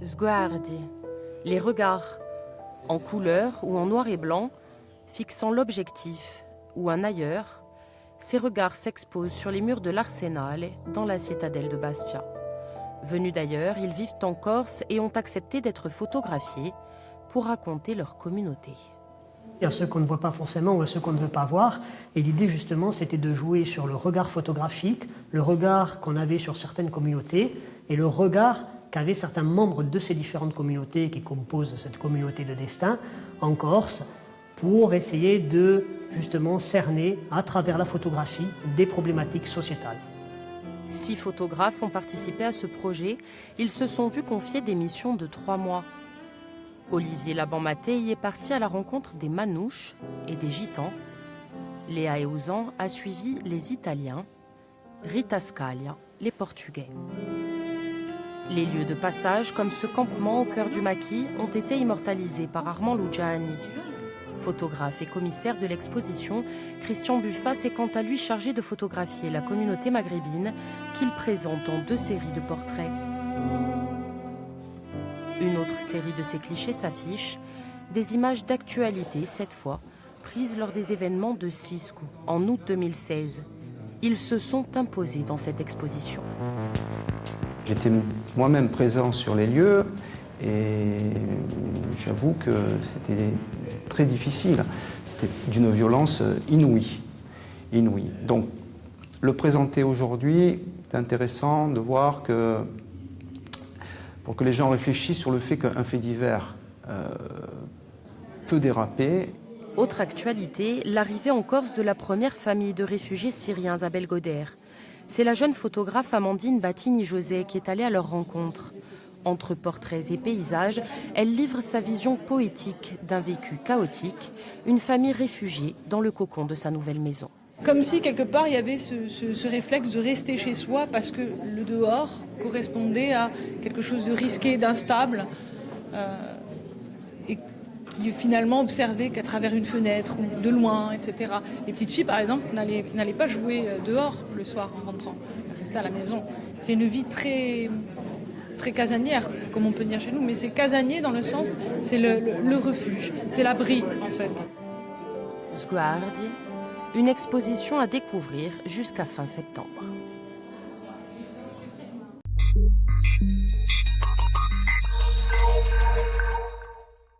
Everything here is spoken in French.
Sguardi, les regards, en couleur ou en noir et blanc, fixant l'objectif ou un ailleurs, ces regards s'exposent sur les murs de l'Arsenale dans la citadelle de Bastia. Venus d'ailleurs, ils vivent en Corse et ont accepté d'être photographiés pour raconter leur communauté. Il y a ceux qu'on ne voit pas forcément ou ceux qu'on ne veut pas voir. Et l'idée justement, c'était de jouer sur le regard photographique, le regard qu'on avait sur certaines communautés et le regard qu'avaient certains membres de ces différentes communautés qui composent cette communauté de destin en Corse pour essayer de justement cerner à travers la photographie des problématiques sociétales. 6 photographes ont participé à ce projet. Ils se sont vus confier des missions de 3 mois. Olivier Laban-Maté y est parti à la rencontre des Manouches et des Gitans. Léa Eouzan a suivi les Italiens, Rita Scaglia, les Portugais. Les lieux de passage, comme ce campement au cœur du maquis, ont été immortalisés par Armand Lugiani. Photographe et commissaire de l'exposition, Christian Buffat s'est quant à lui chargé de photographier la communauté maghrébine qu'il présente en 2 séries de portraits. Une autre série de ces clichés s'affiche, des images d'actualité cette fois, prises lors des événements de Cisco en août 2016. Ils se sont imposés dans cette exposition. J'étais moi-même présent sur les lieux et j'avoue que c'était très difficile. C'était d'une violence inouïe. Donc, le présenter aujourd'hui, c'est intéressant de voir que, pour que les gens réfléchissent sur le fait qu'un fait divers peut déraper. Autre actualité, l'arrivée en Corse de la première famille de réfugiés syriens à Belgodère. C'est la jeune photographe Amandine Battini-José qui est allée à leur rencontre. Entre portraits et paysages, elle livre sa vision poétique d'un vécu chaotique, une famille réfugiée dans le cocon de sa nouvelle maison. Comme si quelque part il y avait ce réflexe de rester chez soi parce que le dehors correspondait à quelque chose de risqué, d'instable, et qui finalement observait qu'à travers une fenêtre ou de loin, etc. Les petites filles par exemple n'allaient pas jouer dehors le soir en rentrant, elles restaient à la maison. C'est une vie très casanière, comme on peut dire chez nous, mais c'est casanier dans le sens, c'est le refuge, c'est l'abri en fait. Sguardi, une exposition à découvrir jusqu'à fin septembre.